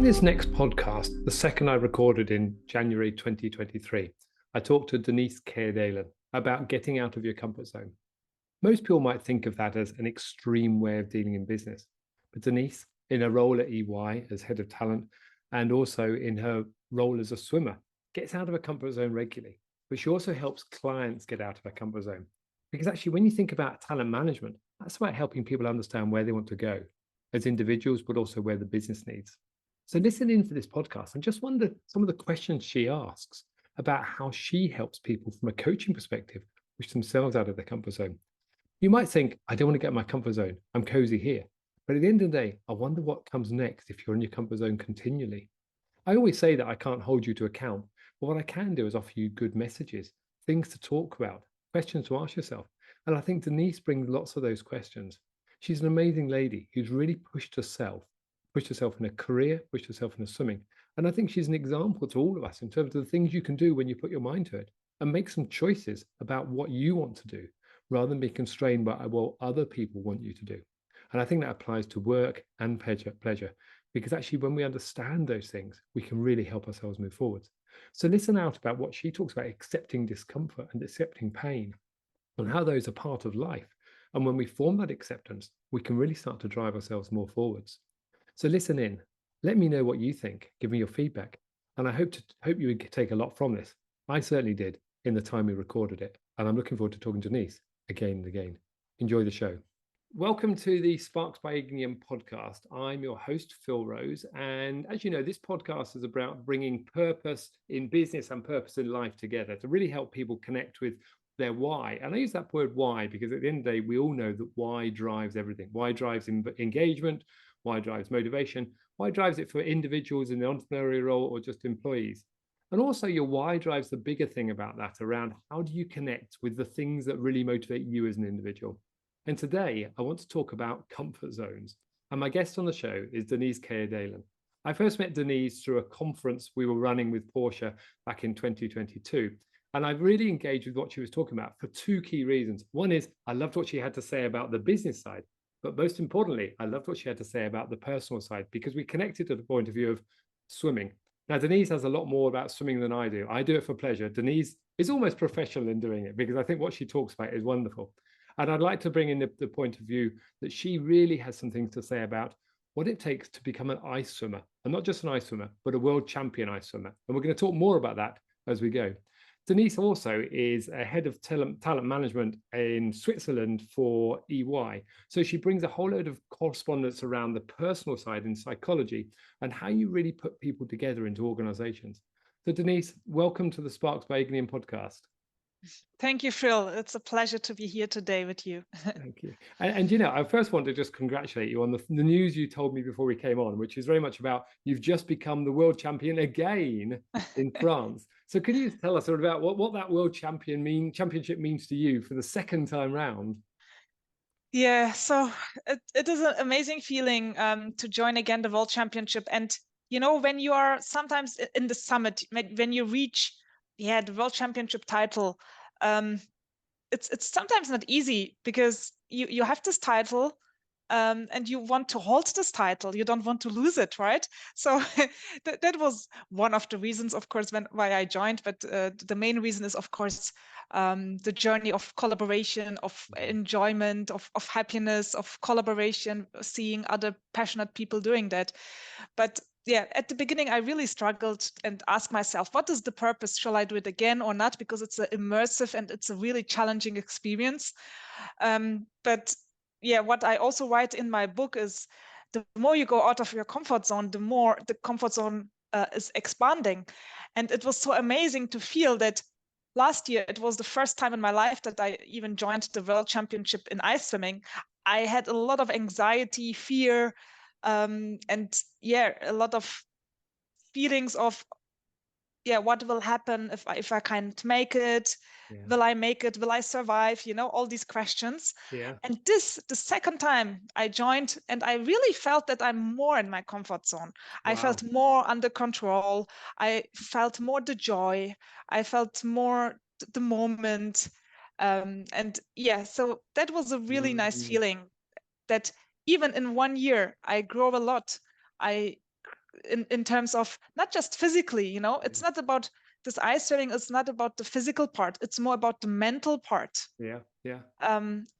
this next podcast, the second I recorded in January 2023, I talked to Deniz Kayadelen about getting out of your comfort zone. Most people might think of that as an extreme way of dealing in business. But Deniz, in her role at EY as head of talent, and also in her role as a swimmer, gets out of her comfort zone regularly. But she also helps clients get out of her comfort zone. Because actually, when you think about talent management, that's about helping people understand where they want to go as individuals, but also where the business needs. So listen into this podcast and just wonder some of the questions she asks about how she helps people from a coaching perspective push themselves out of their comfort zone. You might think, I don't want to get in my comfort zone. I'm cozy here. But at the end of the day, I wonder what comes next if you're in your comfort zone continually. I always say that I can't hold you to account, but what I can do is offer you good messages, things to talk about, questions to ask yourself. And I think Deniz brings lots of those questions. She's an amazing lady who's really pushed herself in a career, pushed herself in a swimming. And I think she's an example to all of us in terms of the things you can do when you put your mind to it and make some choices about what you want to do rather than be constrained by what other people want you to do. And I think that applies to work and pleasure, because actually when we understand those things, we can really help ourselves move forwards. So listen out about what she talks about, accepting discomfort and accepting pain and how those are part of life. And when we form that acceptance, we can really start to drive ourselves more forwards. So listen in. Let me know what you think. Give me your feedback. And I hope you would take a lot from this. I certainly did in the time we recorded it. And I'm looking forward to talking to Deniz again and again. Enjoy the show. Welcome to the Sparks by Ignium podcast. I'm your host, Phil Rose. And as you know, this podcast is about bringing purpose in business and purpose in life together to really help people connect with their why. And I use that word why because at the end of the day, we all know that why drives everything. Why drives engagement, why drives motivation, why drives it for individuals in the entrepreneurial role or just employees. And also your why drives the bigger thing about that around how do you connect with the things that really motivate you as an individual. And today I want to talk about comfort zones. And my guest on the show is Deniz Kayadelen. I first met Deniz through a conference we were running with Porsche back in 2022. And I've really engaged with what she was talking about for two key reasons. One is I loved what she had to say about the business side. But most importantly, I loved what she had to say about the personal side because we connected to the point of view of swimming. Now, Deniz has a lot more about swimming than I do. I do it for pleasure. Deniz is almost professional in doing it because I think what she talks about is wonderful. And I'd like to bring in the point of view that she really has some things to say about what it takes to become an ice swimmer, and not just an ice swimmer, but a world champion ice swimmer. And we're going to talk more about that as we go. Deniz also is a head of talent management in Switzerland for EY. So she brings a whole load of correspondence around the personal side in psychology and how you really put people together into organizations. So Deniz, welcome to the Sparks by Ignium podcast. Thank you, Phil. It's a pleasure to be here today with you. Thank you. And you know, I first want to just congratulate you on the news you told me before we came on, which is very much about you've just become the world champion again in France. So can you tell us about what that world championship means to you for the second time round? Yeah, so it is an amazing feeling to join again the World Championship. And, you know, when you are sometimes in the summit, when you reach the World Championship title, it's sometimes not easy because you have this title and you want to hold this title. You don't want to lose it, right? So that was one of the reasons, of course, why I joined. But the main reason is, of course, the journey of collaboration, of enjoyment, of happiness, of collaboration, seeing other passionate people doing that. But yeah, at the beginning, I really struggled and asked myself, what is the purpose? Shall I do it again or not? Because it's an immersive and it's a really challenging experience. But yeah, what I also write in my book is the more you go out of your comfort zone, the more the comfort zone is expanding. And it was so amazing to feel that last year, it was the first time in my life that I even joined the World Championship in ice swimming. I had a lot of anxiety, fear, and yeah, a lot of feelings of, yeah, what will happen if I can't make it? Yeah. Will I make it? Will I survive? You know, all these questions. Yeah. And the second time I joined, and I really felt that I'm more in my comfort zone. Wow. I felt more under control. I felt more the joy. I felt more the moment. And yeah, so that was a really nice feeling that even in 1 year, I grow a lot. I in terms of not just physically, you know, it's not about this ice swimming, it's not about the physical part, it's more about the mental part. Yeah, yeah,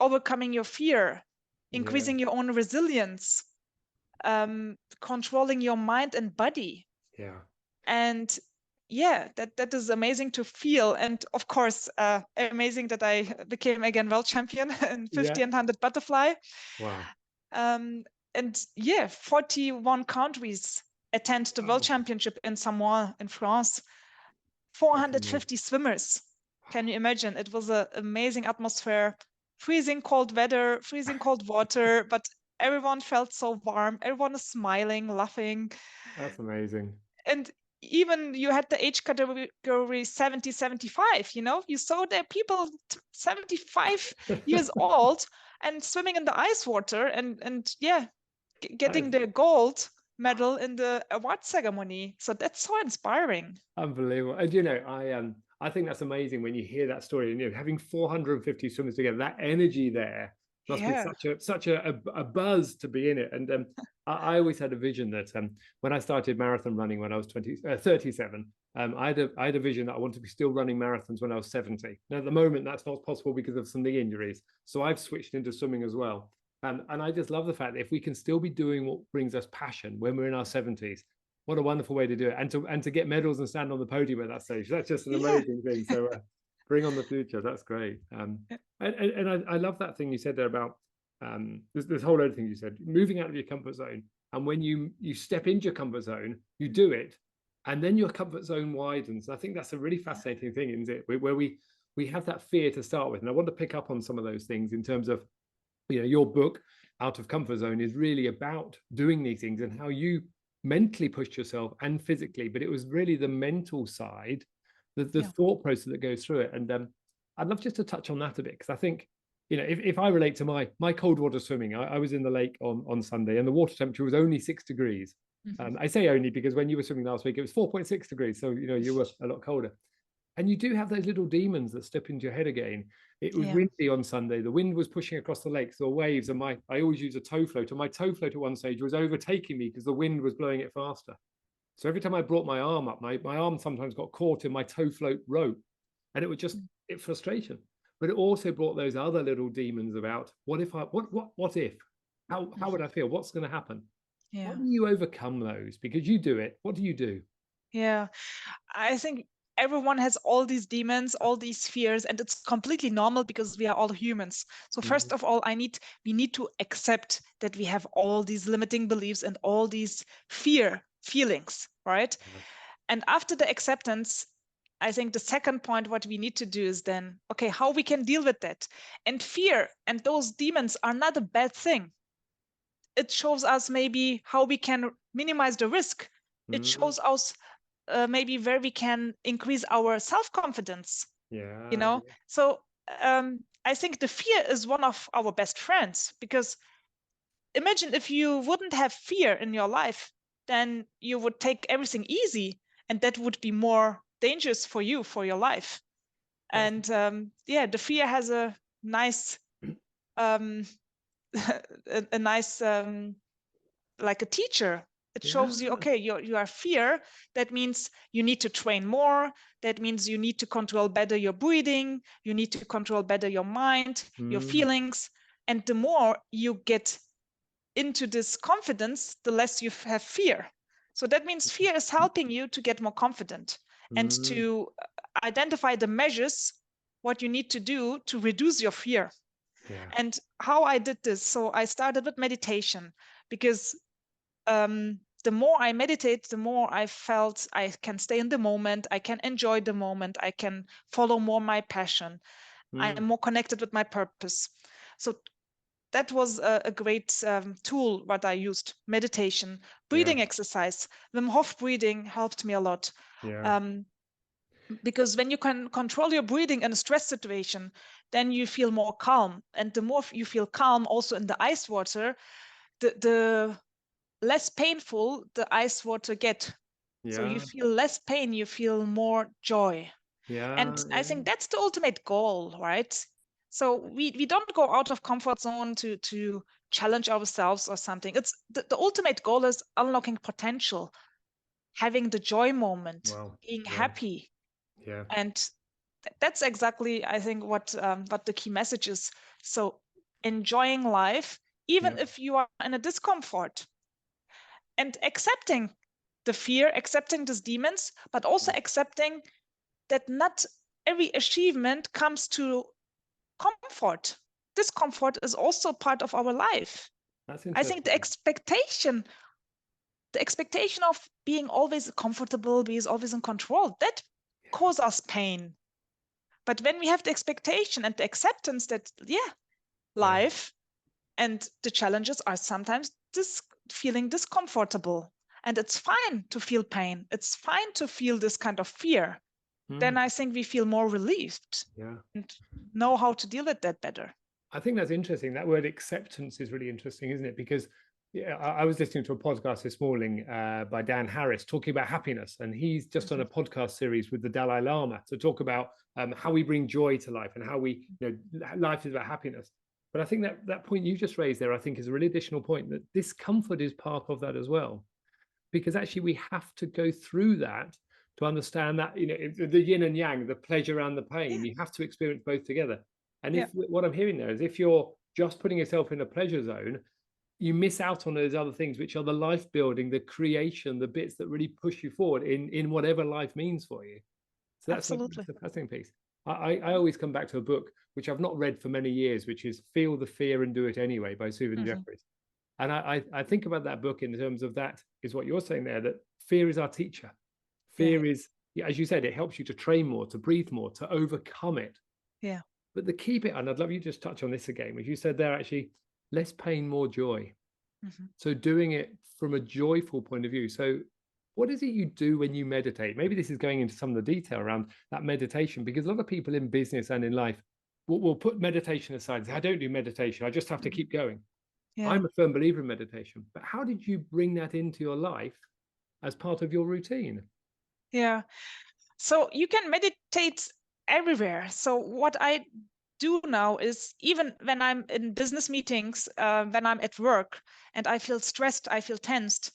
Overcoming your fear, yeah, increasing your own resilience, controlling your mind and body. yeah. And yeah, that is amazing to feel. And of course, amazing that I became again world champion in 50 and 100 butterfly. Wow. And yeah, 41 countries attend the world championship in Samoa in France. 450 swimmers. Can you imagine? It was an amazing atmosphere, freezing cold weather, freezing cold water, but everyone felt so warm. Everyone is smiling, laughing. That's amazing. And even you had the age category 70, 75, you know, you saw there people 75 years old and swimming in the ice water and yeah, getting the gold medal in the award ceremony. So that's so inspiring. Unbelievable. And you know, I think that's amazing when you hear that story, and you know, having 450 swimmers together, that energy there must be such a buzz to be in it. And I always had a vision that when I started marathon running when I was 37, I had a vision that I wanted to be still running marathons when I was 70. Now at the moment that's not possible because of some knee injuries, so I've switched into swimming as well. And I just love the fact that if we can still be doing what brings us passion when we're in our 70s, what a wonderful way to do it, and to get medals and stand on the podium at that stage. That's just an amazing thing. So bring on the future. That's great. And I love that thing you said there about this whole other thing you said, moving out of your comfort zone. And when you step into your comfort zone, you do it, and then your comfort zone widens. I think that's a really fascinating thing, isn't it? Where we have that fear to start with. And I want to pick up on some of those things in terms of, you know, your book, Out of Comfort Zone, is really about doing these things and how you mentally pushed yourself and physically, but it was really the mental side, the thought process that goes through it. And I'd love just to touch on that a bit, because I think, you know, if I relate to my cold water swimming, I was in the lake on Sunday and the water temperature was only 6 degrees. I say only because when you were swimming last week, it was 4.6 degrees. So, you know, you were a lot colder. And you do have those little demons that step into your head again. It was windy on Sunday. The wind was pushing across the lake, so the waves, and I always use a tow float. And my tow float at one stage was overtaking me because the wind was blowing it faster. So every time I brought my arm up, my arm sometimes got caught in my tow float rope, and it was just frustration. But it also brought those other little demons about what if how would I feel? What's going to happen? How do you overcome those? Because you do it. What do you do? Yeah, I think everyone has all these demons, all these fears, and it's completely normal because we are all humans. So first of all, we need to accept that we have all these limiting beliefs and all these feelings, right? And after the acceptance, I think the second point, what we need to do is then, okay, how we can deal with that. And fear and those demons are not a bad thing. It shows us maybe how we can minimize the risk. It shows us maybe where we can increase our self-confidence. You know, so I think the fear is one of our best friends, because imagine if you wouldn't have fear in your life, then you would take everything easy, and that would be more dangerous for you, for your life. And the fear has a nice a nice like a teacher. It shows you, okay, you are fear. That means you need to train more. That means you need to control better your breathing. You need to control better your mind, your feelings. And the more you get into this confidence, the less you have fear. So that means fear is helping you to get more confident and to identify the measures, what you need to do to reduce your fear. And how I did this, so I started with meditation, because the more I meditate, the more I felt I can stay in the moment, I can enjoy the moment, I can follow more my passion, I am more connected with my purpose. So that was a great tool what I used, meditation, breathing exercise. Wim Hof breathing helped me a lot. Because when you can control your breathing in a stress situation, then you feel more calm. And the more you feel calm also in the ice water, the less painful the ice water get. So you feel less pain, you feel more joy. And I think that's the ultimate goal, right? So we don't go out of comfort zone to challenge ourselves or something. It's the ultimate goal is unlocking potential, having the joy moment, Wow. being Yeah. happy. Yeah. And that's exactly, I think, what the key message is. So enjoying life, even Yeah. if you are in a discomfort, and accepting the fear, accepting these demons, but also accepting that not every achievement comes to comfort. Discomfort is also part of our life. That's I think interesting. the expectation of being always comfortable, being always in control, that causes us pain. But when we have the expectation and the acceptance that, yeah, Yeah. life and the challenges are sometimes feeling discomfortable, and it's fine to feel pain. It's fine to feel this kind of fear. Then I think we feel more relieved Yeah. and know how to deal with that better. I think that's interesting. That word acceptance is really interesting, isn't it? Because yeah, I was listening to a podcast this morning by Dan Harris talking about happiness, and he's just on a podcast series with the Dalai Lama to talk about how we bring joy to life and how we, life is about happiness. But I think that point you just raised there, I think, is a really additional point, that discomfort is part of that as well, because actually we have to go through that to understand that, the yin and yang, the pleasure and the pain. You have to experience both together. And if what I'm hearing there is, if you're just putting yourself in a pleasure zone, you miss out on those other things, which are the life building, the creation, the bits that really push you forward in whatever life means for you. So that's a fascinating piece. I always come back to a book which I've not read for many years, which is Feel the Fear and Do It Anyway by Susan Jeffers. And I think about that book in terms of, that is what you're saying there, that fear is our teacher. Fear is, as you said, it helps you to train more, to breathe more, to overcome it. Yeah. But the key bit, and I'd love you to just touch on this again, which you said there, actually, less pain, more joy. So doing it from a joyful point of view. So what is it you do when you meditate? Maybe this is going into some of the detail around that meditation, because a lot of people in business and in life will put meditation aside. I don't do meditation. I just have to keep going. Yeah. I'm a firm believer in meditation. But how did you bring that into your life as part of your routine? Yeah. So you can meditate everywhere. So what I do now is, even when I'm in business meetings, when I'm at work and I feel stressed, I feel tensed,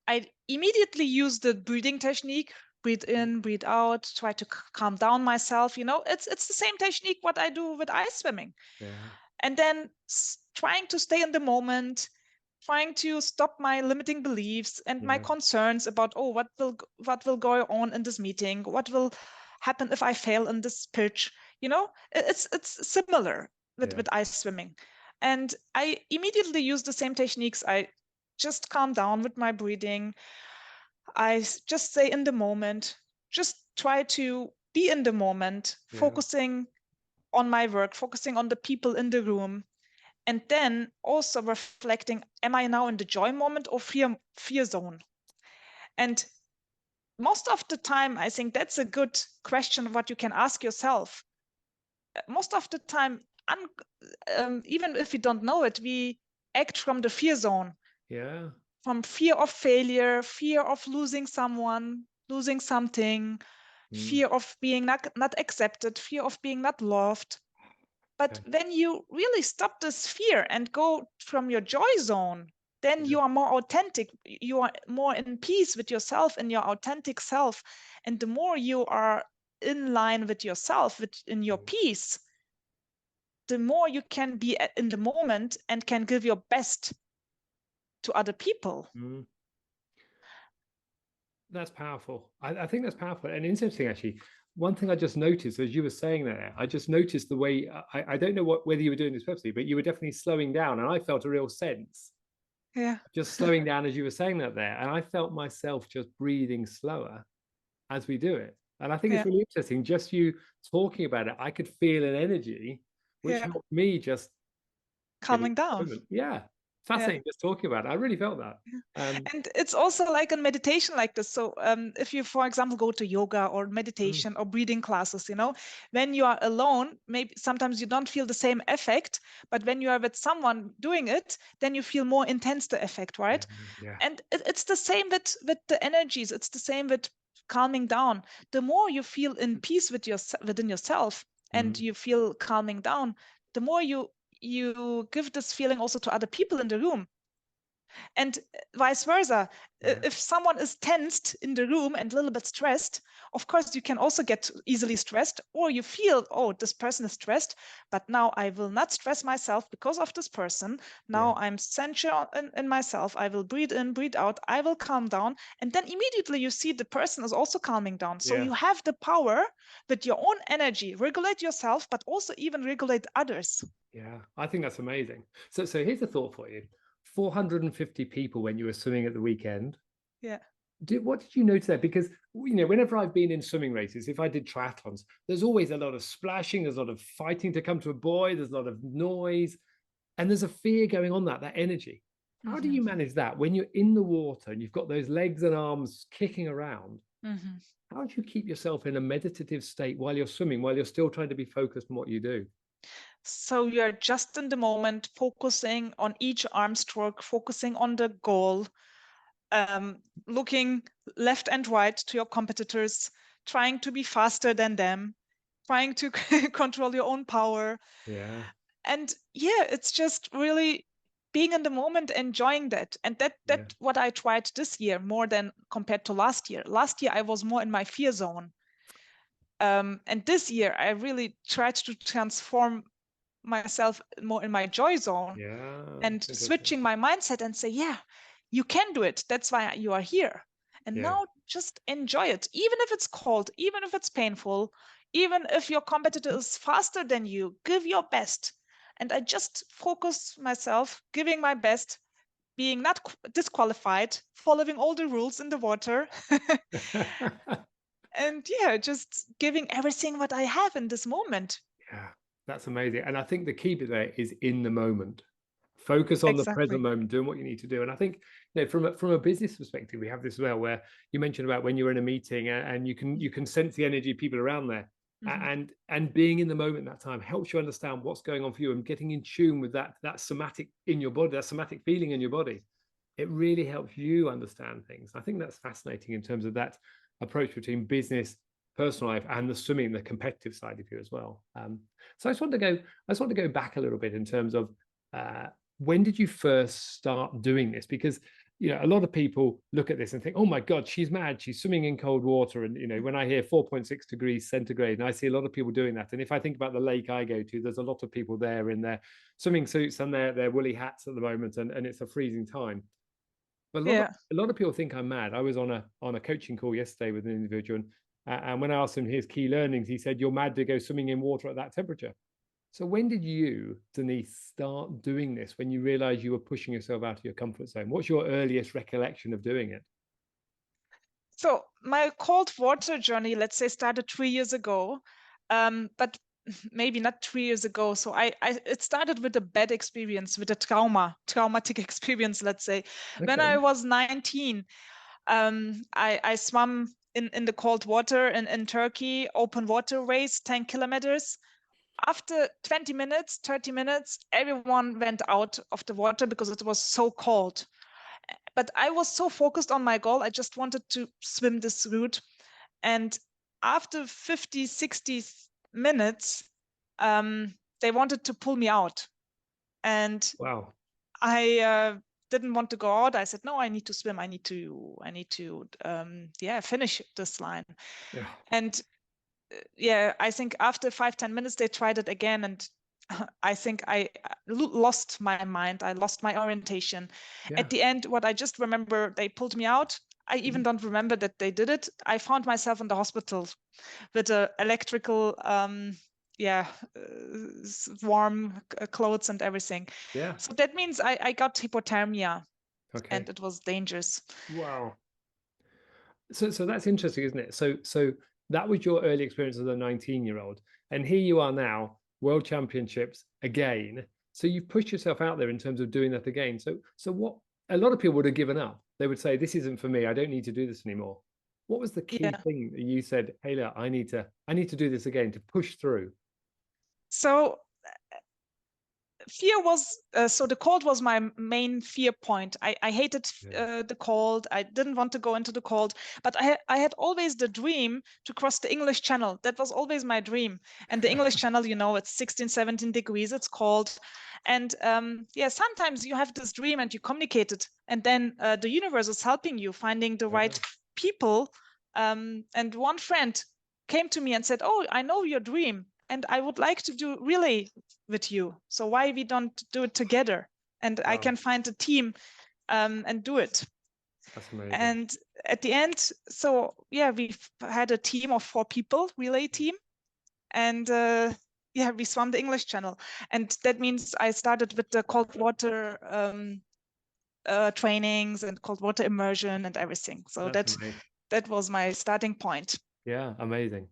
I immediately use the breathing technique. Breathe in, breathe out, try to calm down myself. It's the same technique what I do with ice swimming. Yeah. And then trying to stay in the moment, trying to stop my limiting beliefs and my concerns about, what will go on in this meeting, what will happen if I fail in this pitch. It's similar with ice swimming. And I immediately use the same techniques. I just calm down with my breathing. I just stay in the moment, just try to be in the moment, focusing on my work, focusing on the people in the room, and then also reflecting, am I now in the joy moment or fear zone? And most of the time, I think that's a good question what you can ask yourself. Most of the time, even if we don't know it, we act from the fear zone. Yeah. From fear of failure, fear of losing someone, losing something, fear of being not accepted, fear of being not loved. But when you really stop this fear and go from your joy zone, then you are more authentic. You are more in peace with yourself and your authentic self. And the more you are in line with yourself, in your peace, the more you can be in the moment and can give your best to other people. That's powerful. I think that's powerful and interesting, actually. One thing I just noticed as you were saying there, I just noticed the way, I don't know whether you were doing this purposely, but you were definitely slowing down, and I felt a real sense. Yeah. Just slowing down as you were saying that there. And I felt myself just breathing slower as we do it. And I think it's really interesting. Just you talking about it, I could feel an energy which helped me just calming down. Yeah. Fascinating just talking about it. I really felt that. And it's also like a meditation like this. So if you, for example, go to yoga or meditation or breathing classes, when you are alone, maybe sometimes you don't feel the same effect, but when you are with someone doing it, then you feel more intense the effect, right? And it's the same with the energies. It's the same with calming down. The more you feel in peace within yourself and you feel calming down, the more you give this feeling also to other people in the room. And vice versa. Yeah. If someone is tensed in the room and a little bit stressed, of course, you can also get easily stressed, or you feel, oh, this person is stressed, but now I will not stress myself because of this person. Now I'm centered in myself. I will breathe in, breathe out. I will calm down. And then immediately you see the person is also calming down. So you have the power with your own energy, regulate yourself, but also even regulate others. Yeah, I think that's amazing. So here's a thought for you. 450 people when you were swimming at the weekend. Yeah. What did you notice there? Because, whenever I've been in swimming races, if I did triathlons, there's always a lot of splashing, there's a lot of fighting to come to a buoy, there's a lot of noise, and there's a fear going on, that energy. How do you manage that when you're in the water and you've got those legs and arms kicking around? How do you keep yourself in a meditative state while you're swimming, while you're still trying to be focused on what you do? So you're just in the moment, focusing on each arm stroke, focusing on the goal, looking left and right to your competitors, trying to be faster than them, trying to control your own power. Yeah. And yeah, it's just really being in the moment, enjoying that. And that's what I tried this year more than compared to last year. Last year, I was more in my fear zone. And this year, I really tried to transform myself more in my joy zone and switching my mindset and say, yeah, you can do it. That's why you are here. And now just enjoy it. Even if it's cold, even if it's painful, even if your competitor is faster than you, give your best. And I just focus myself, giving my best, being not disqualified, following all the rules in the water. And yeah, just giving everything what I have in this moment. Yeah, that's amazing. And I think the key bit there is in the moment. Focus on the present moment, doing what you need to do. And I think, from a business perspective, we have this as well, where you mentioned about when you're in a meeting and you can sense the energy of people around there. And being in the moment that time helps you understand what's going on for you and getting in tune with that somatic in your body, that somatic feeling in your body. It really helps you understand things. I think that's fascinating in terms of that approach between business, personal life, and the swimming, the competitive side of you as well. So I just want to go back a little bit in terms of when did you first start doing this? Because a lot of people look at this and think, oh my God, she's mad. She's swimming in cold water. And when I hear 4.6 degrees centigrade, and I see a lot of people doing that. And if I think about the lake I go to, there's a lot of people there in their swimming suits and their woolly hats at the moment, and it's a freezing time. But a lot of people think I'm mad. I was on a coaching call yesterday with an individual, and when I asked him his key learnings, he said, "You're mad to go swimming in water at that temperature." So when did you, Deniz, start doing this? When you realized you were pushing yourself out of your comfort zone? What's your earliest recollection of doing it? So my cold water journey, let's say, started 3 years ago, but maybe not 3 years ago. So it started with a bad experience, with a traumatic experience, let's say. When I was 19, I swam in the cold water in Turkey, open water race, 10 kilometers. After 20 minutes, 30 minutes, everyone went out of the water because it was so cold. But I was so focused on my goal. I just wanted to swim this route. And after 50, 60 minutes, they wanted to pull me out. And wow, I didn't want to go out. I said, no, I need to swim. I need to finish this line. Yeah. And I think after 5-10 minutes, they tried it again. And I think I lost my mind. I lost my orientation. At the end, what I just remember, they pulled me out. I even don't remember that they did it. I found myself in the hospital with electrical, warm clothes and everything. Yeah. So that means I got hypothermia, and it was dangerous. Wow. So that's interesting, isn't it? So that was your early experience as a 19-year-old, and here you are now, World Championships again. So you've pushed yourself out there in terms of doing that again. So what a lot of people would have given up. They would say, "This isn't for me. I don't need to do this anymore." What was the key thing that you said, "Hey, look, I need to do this again to push through"? So fear was, so the cold was my main fear point. I hated the cold. I didn't want to go into the cold, but I had always the dream to cross the English Channel. That was always my dream. And the English Channel, you know, it's 16, 17 degrees, it's cold. And yeah, sometimes you have this dream and you communicate it, and then the universe is helping you, finding the right people. And one friend came to me and said, "Oh, I know your dream, and I would like to do relay with you. So why we don't do it together? And I can find a team and do it." That's amazing. And at the end, so yeah, we've had a team of 4 people, relay team, and yeah, we swam the English Channel. And that means I started with the cold water trainings and cold water immersion and everything. So that was my starting point. Yeah, amazing.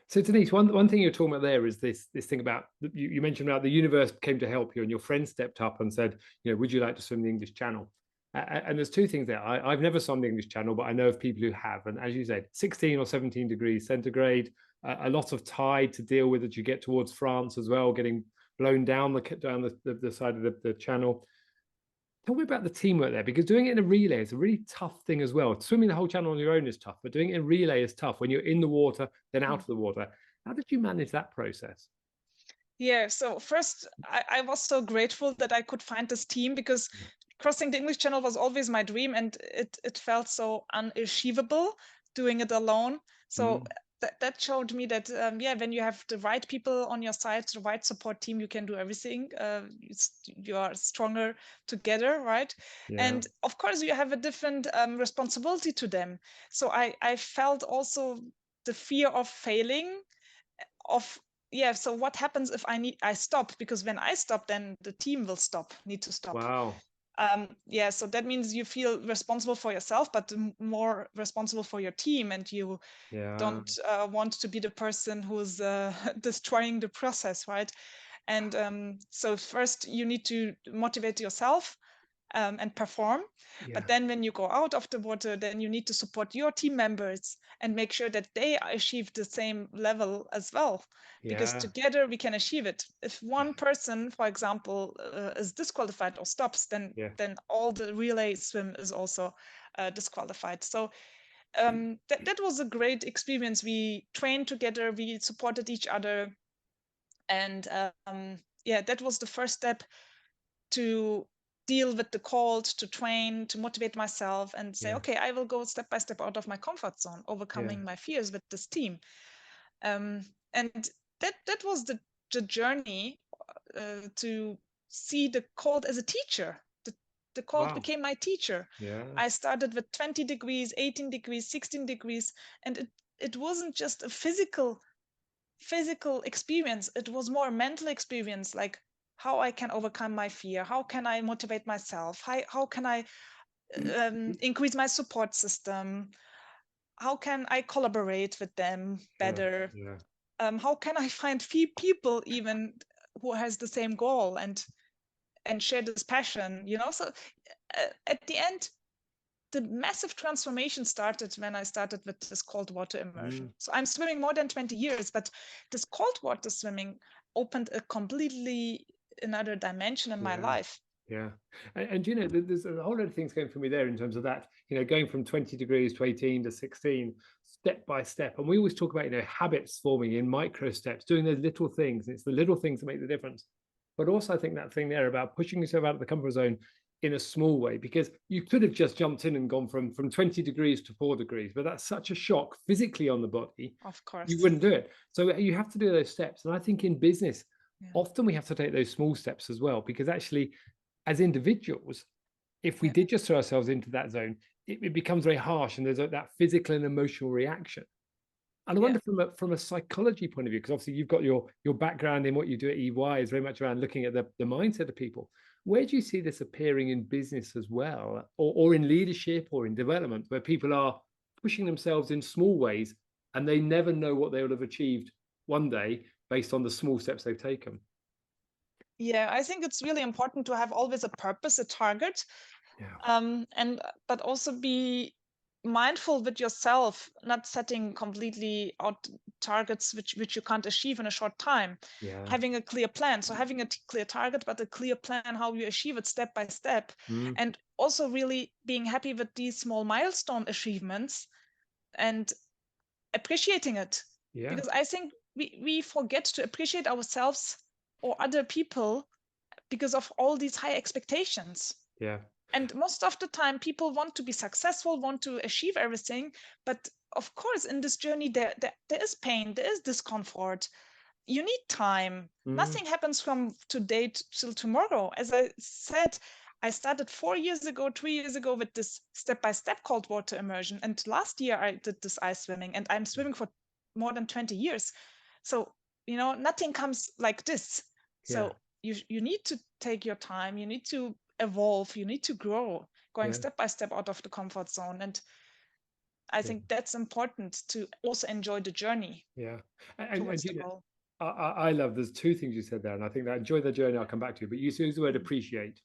So Deniz, one thing you're talking about there is this thing about, you mentioned about the universe came to help you, and your friend stepped up and said, you know, would you like to swim the English Channel? And there's 2 things there. I've never swum the English Channel, but I know of people who have. And as you said, 16 or 17 degrees centigrade, a lot of tide to deal with as you get towards France as well, getting blown down the side of the channel. Tell me about the teamwork there, because doing it in a relay is a really tough thing as well. Swimming the whole channel on your own is tough, but doing it in relay is tough when you're in the water, then out of the water. How did you manage that process? Yeah, so first, I was so grateful that I could find this team, because crossing the English Channel was always my dream, and it felt so unachievable doing it alone. So that showed me that, yeah, when you have the right people on your side, the right support team, you can do everything. You are stronger together, right? Yeah. And of course, you have a different responsibility to them. So I felt also the fear of failing, of, yeah, so what happens if I stop? Because when I stop, then the team will need to stop. Wow. Yeah, so that means you feel responsible for yourself, but more responsible for your team, and you don't want to be the person who's destroying the process, right? And so first you need to motivate yourself and perform. But then when you go out of the water, then you need to support your team members and make sure that they achieve the same level as well, because together we can achieve it. If one person, for example, is disqualified or stops, then all the relay swim is also disqualified. So that was a great experience. We trained together, we supported each other, and yeah, that was the first step to deal with the cold, to train, to motivate myself, and say, okay, I will go step by step out of my comfort zone, overcoming my fears with this team. And that was the journey to see the cold as a teacher. The cold became my teacher. I started with 20 degrees, 18 degrees, 16 degrees, and it wasn't just a physical experience. It was more a mental experience, like how I can overcome my fear, how can I motivate myself, how can I increase my support system, how can I collaborate with them better, how can I find people even who has the same goal and share this passion, you know. So at the end, the massive transformation started when I started with this cold water immersion. So I'm swimming more than 20 years, but this cold water swimming opened a completely another dimension in my life. Yeah. And you know, there's a whole lot of things going for me there in terms of that, you know, going from 20 degrees to 18 to 16, step by step. And we always talk about, you know, habits forming in micro steps, doing those little things. And it's the little things that make the difference. But also, I think that thing there about pushing yourself out of the comfort zone in a small way, because you could have just jumped in and gone from 20 degrees to 4 degrees, but that's such a shock physically on the body. Of course. You wouldn't do it. So you have to do those steps. And I think in business, often we have to take those small steps as well, because actually, as individuals, if we did just throw ourselves into that zone, it becomes very harsh, and there's that physical and emotional reaction. And I wonder from a psychology point of view, because obviously you've got your background in what you do at EY is very much around looking at the mindset of people. Where do you see this appearing in business as well, or in leadership or in development, where people are pushing themselves in small ways and they never know what they will have achieved one day based on the small steps they've taken? Yeah, I think it's really important to have always a purpose, a target, but also be mindful with yourself, not setting completely out targets which you can't achieve in a short time. Yeah. Having a clear plan. So having a clear target, but a clear plan how you achieve it step by step. Mm. And also really being happy with these small milestone achievements and appreciating it. Yeah. Because I think we forget to appreciate ourselves or other people because of all these high expectations. Yeah. And most of the time, people want to be successful, want to achieve everything. But of course, in this journey, there is pain, there is discomfort. You need time. Mm. Nothing happens from today till tomorrow. As I said, I started 4 years ago, 3 years ago with this step-by-step cold water immersion. And last year, I did this ice swimming, and I'm swimming for more than 20 years. So, nothing comes like this. Yeah. So you need to take your time. You need to evolve, you need to grow, going Yeah. step by step out of the comfort zone. And I think that's important to also enjoy the journey Yeah. towards You the know, goal. I love, there's two things you said there, and I think that enjoy the journey, I'll come back to, but you use the word appreciate.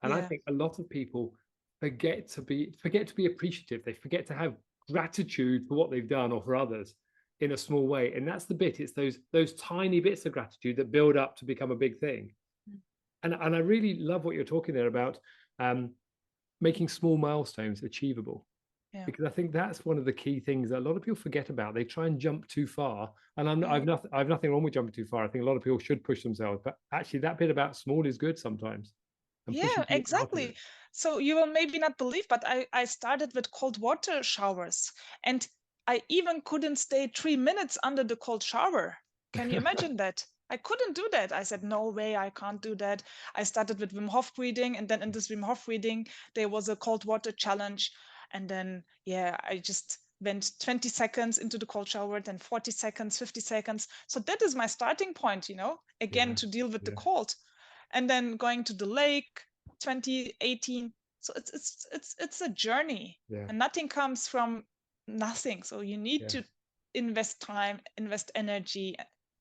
And I Yeah. think a lot of people forget to be appreciative. They forget to have gratitude for what they've done or for others in a small way. And that's the bit, it's those tiny bits of gratitude that build up to become a big thing. And I really love what you're talking there about, making small milestones achievable. Yeah. Because I think that's one of the key things that a lot of people forget about. They try and jump too far, and I've nothing wrong with jumping too far. I think a lot of people should push themselves, but actually, that bit about small is good sometimes, and pushing Yeah, people out of it. exactly. So you will maybe not believe, but I started with cold water showers, and I even couldn't stay 3 minutes under the cold shower. Can you imagine that? I couldn't do that. I said, no way, I can't do that. I started with Wim Hof breathing, and then in this Wim Hof breathing, there was a cold water challenge. And then, yeah, I just went 20 seconds into the cold shower, then 40 seconds, 50 seconds. So that is my starting point, again, Yeah, to deal with the yeah, cold. And then going to the lake, 2018. So it's a journey, yeah, and nothing comes from nothing. So you need yeah, to invest time, invest energy,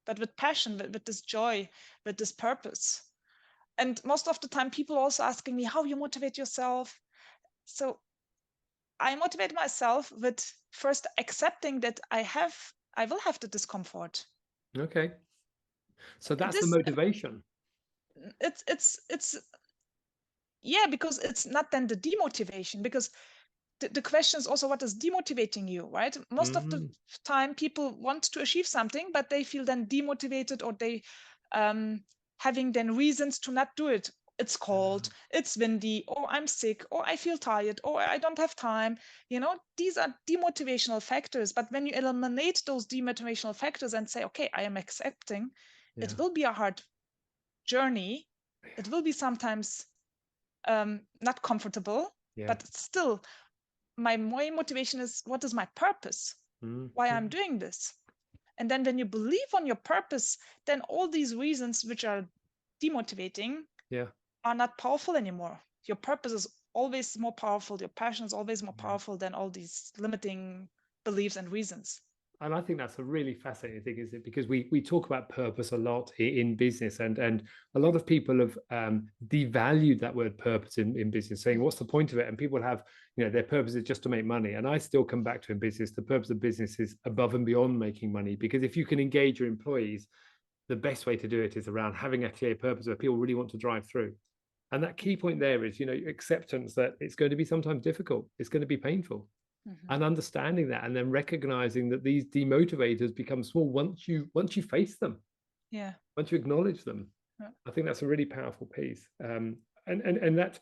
but with passion, with this joy, with this purpose. And most of the time, people also asking me how you motivate yourself. So I motivate myself with first accepting that I will have the discomfort. okay. So that's the This motivation. it's yeah, because it's not then the demotivation, because the question is also what is demotivating you, right? Most of the Mm, time people want to achieve something, but they feel then demotivated, or they um, having then reasons to not do it. It's cold, it's windy, or I'm sick, or I feel tired, or I don't have time. These are demotivational factors. But when you eliminate those demotivational factors and say, okay, I am accepting, yeah, it will be a hard journey. It will be sometimes not comfortable, yeah, but still my main motivation is what is my purpose, why yeah, I'm doing this. And then when you believe on your purpose, then all these reasons which are demotivating yeah. are not powerful anymore. Your purpose is always more powerful, your passion is always more powerful than all these limiting beliefs and reasons. And I think that's a really fascinating thing, isn't it? Because we talk about purpose a lot in business, and a lot of people have devalued that word purpose in business, saying what's the point of it? And people have, their purpose is just to make money. And I still come back to in business, the purpose of business is above and beyond making money, because if you can engage your employees, the best way to do it is around having a clear purpose where people really want to drive through. And that key point there is, acceptance that it's going to be sometimes difficult, it's going to be painful, and understanding that, and then recognizing that these demotivators become small once you face them, Yeah. once you acknowledge them. Yeah. I think that's a really powerful piece. And that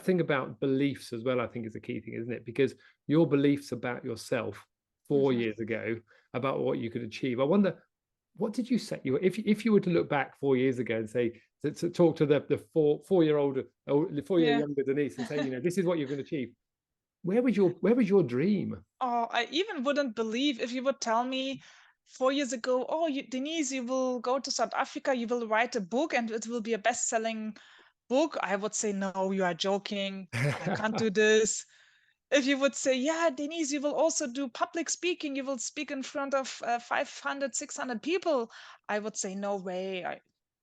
thing about beliefs as well, I think, is a key thing, isn't it? Because your beliefs about yourself 4 years ago about what you could achieve, I wonder, what did you set you, if you were to look back 4 years ago and say, to talk to the 4 year old or 4 year Yeah. younger Denise and say, this is what you're going to achieve, where was your dream? Oh, I even wouldn't believe if you would tell me 4 years ago, oh, Denise, you will go to South Africa, you will write a book and it will be a best-selling book. I would say, no, you are joking. I can't do this. If you would say, yeah, Denise, you will also do public speaking, you will speak in front of 500, 600 people, I would say, no way.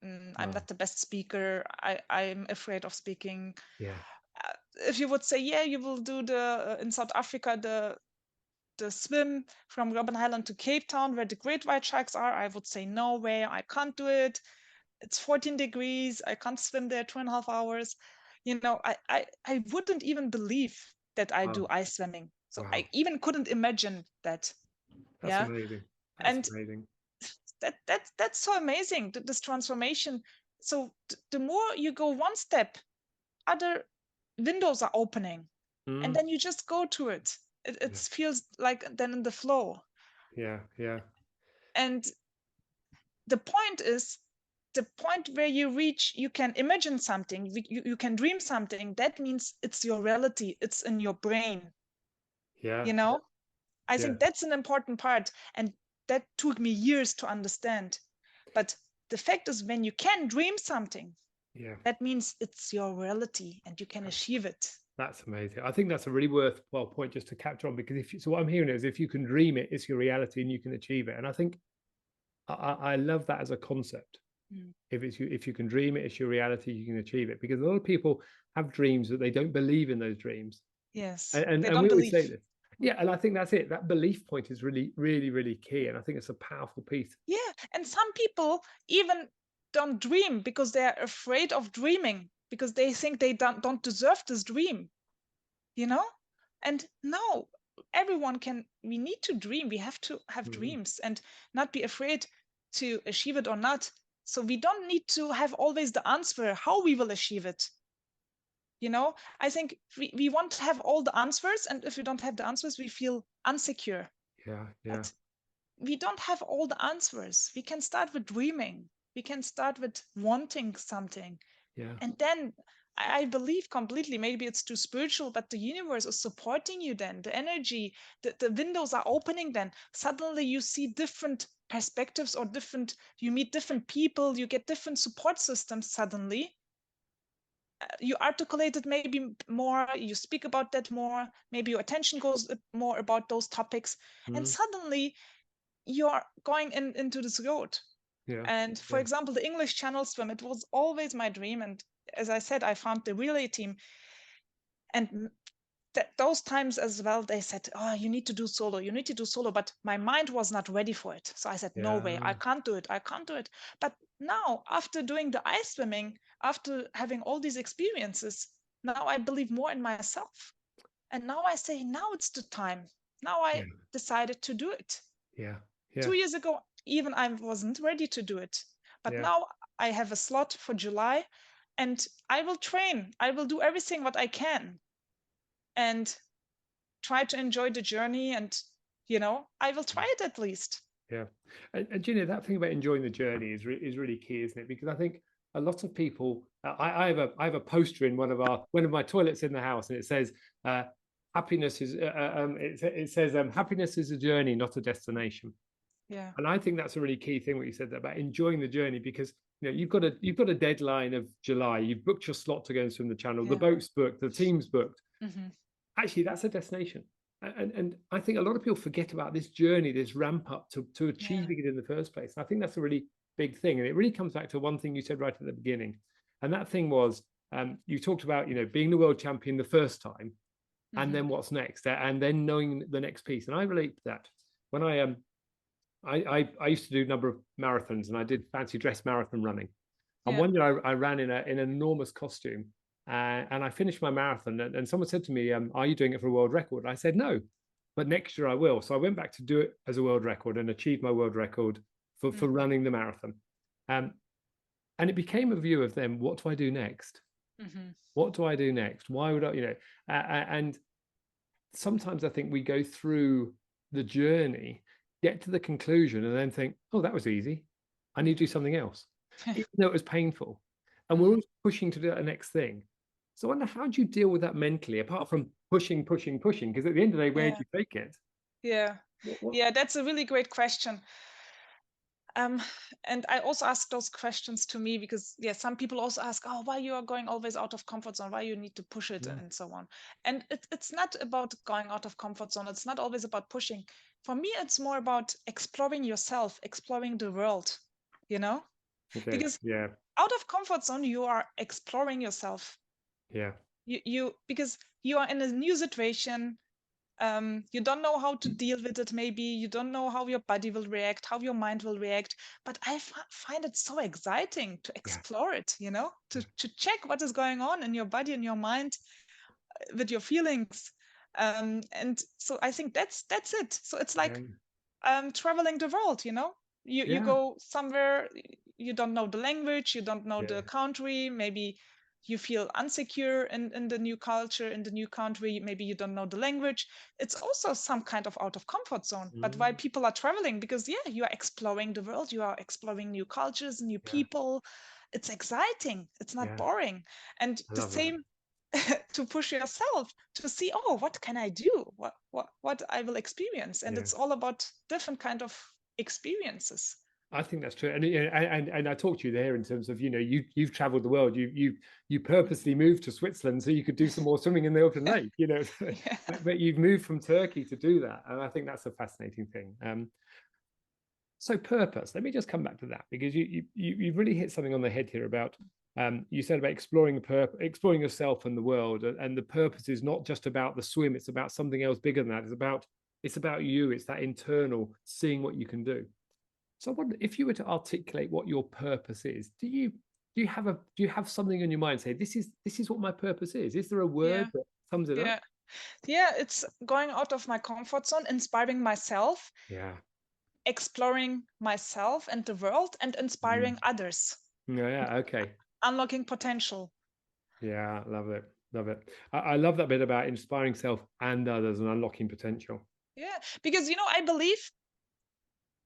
I'm Wow. not the best speaker. I'm afraid of speaking. Yeah. if you would say, yeah, you will do the in South Africa the swim from Robben Island to Cape Town where the great white sharks are, I would say no way, I can't do it. It's 14 degrees, I can't swim there 2.5 hours. I wouldn't even believe that I do ice swimming. So Wow. I even couldn't imagine that. That's amazing. That's And amazing. that's so amazing, this transformation. So the more you go one step, other windows are opening, and then you just go to it. It feels like then in the flow. Yeah. And the point is, the point where you reach, you can imagine something, you can dream something. That means it's your reality, it's in your brain. Yeah. I think that's an important part, and that took me years to understand. But the fact is, when you can dream something, that means it's your reality and you can achieve it. That's amazing. I think that's a really worthwhile point just to capture on, because so what I'm hearing is, if you can dream it, it's your reality and you can achieve it. And I think I love that as a concept. If you can dream it, it's your reality, you can achieve it. Because a lot of people have dreams that they don't believe in those dreams. Yes. And they don't we believe. always say this. Yeah, and I think that's it. That belief point is really, really, really key. And I think it's a powerful piece. Yeah, and some people even don't dream because they're afraid of dreaming, because they think they don't deserve this dream, And no, we need to dream. We have to have dreams and not be afraid to achieve it or not. So we don't need to have always the answer how we will achieve it. I think we want to have all the answers, and if we don't have the answers, we feel insecure. Yeah. But we don't have all the answers. We can start with dreaming. We can start with wanting something. Yeah. And then I believe completely, maybe it's too spiritual, but the universe is supporting you then. The energy, the windows are opening then. Suddenly you see different perspectives, or you meet different people, you get different support systems suddenly. You articulate it maybe more, you speak about that more, maybe your attention goes more about those topics. And suddenly you're going into this road. And for example, the English Channel swim, it was always my dream. And as I said, I found the relay team. And those times as well, they said, oh, you need to do solo. But my mind was not ready for it. So I said, no way, I can't do it. But now, after doing the ice swimming, after having all these experiences, now I believe more in myself. And now I say, now it's the time. Now I decided to do it. 2 years ago, even I wasn't ready to do it. But now I have a slot for July, and I will train. I will do everything what I can and try to enjoy the journey. And, I will try it at least. Yeah. And that thing about enjoying the journey is really key, isn't it? Because I think a lot of people, I have a poster in one of my toilets in the house, and it says, happiness is, it says, happiness is a journey, not a destination. Yeah. And I think that's a really key thing, what you said about enjoying the journey, because you've got a deadline of July. You've booked your slot to go and swim the channel. The boat's booked. The team's booked. Actually, that's a destination. And I think a lot of people forget about this journey, this ramp up to achieving it in the first place. And I think that's a really big thing. And it really comes back to one thing you said right at the beginning. And that thing was, you talked about, being the world champion the first time, and then what's next, and then knowing the next piece. And I relate to that. When I used to do a number of marathons, and I did fancy dress marathon running. And one year I ran in an enormous costume, and I finished my marathon. And someone said to me, "Are you doing it for a world record?" I said, "No, but next year I will." So I went back to do it as a world record and achieved my world record for running the marathon. And it became a view of them. What do I do next? What do I do next? Why would I, and sometimes I think we go through the journey, get to the conclusion, and then think, oh, that was easy. I need to do something else, even though it was painful. And we're always pushing to do that next thing. So I wonder, how do you deal with that mentally, apart from pushing? Because at the end of the day, where do you take it? Yeah. Yeah, that's a really great question. And I also ask those questions to me because, some people also ask, oh, why you are going always out of comfort zone, why you need to push it and so on. And it's not about going out of comfort zone. It's not always about pushing. For me, it's more about exploring yourself, exploring the world, Because out of comfort zone, you are exploring yourself. Yeah. because you are in a new situation. You don't know how to deal with it. Maybe you don't know how your body will react, how your mind will react. But I find it so exciting to explore it, to check what is going on in your body and your mind with your feelings. And so I think that's it. So it's like traveling the world, you go somewhere, you don't know the language, you don't know the country, maybe you feel insecure in the new culture, in the new country, maybe you don't know the language. It's also some kind of out of comfort zone. But why people are traveling? Because you are exploring the world, you are exploring new cultures, new people. It's exciting, it's not boring. And the same to push yourself to see, oh, what can I do, what I will experience. And it's all about different kind of experiences. I think that's true, and I talked to you there in terms of you've traveled the world. You purposely moved to Switzerland so you could do some more swimming in the open lake. But you've moved from Turkey to do that, and I think that's a fascinating thing. So purpose. Let me just come back to that, because you've really hit something on the head here about you said about exploring yourself and the world, and the purpose is not just about the swim. It's about something else bigger than that. It's about you. It's that internal seeing what you can do. So I wonder, if you were to articulate what your purpose is, do you have something in your mind, say this is what my purpose is? Is there a word that sums it up? Yeah, it's going out of my comfort zone, inspiring myself, exploring myself and the world, and inspiring others. Okay. Unlocking potential. Yeah, love it. I love that bit about inspiring self and others and unlocking potential. Yeah, because I believe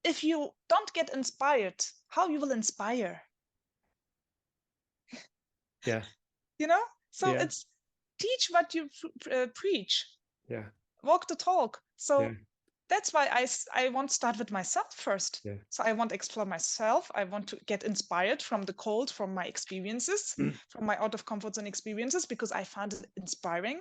if you don't get inspired, how you will inspire? So it's teach what you preach. Walk the talk. So that's why I want to start with myself first. So I want to explore myself. I want to get inspired from the cold, from my experiences, from my out of comfort zone experiences, because I found it inspiring.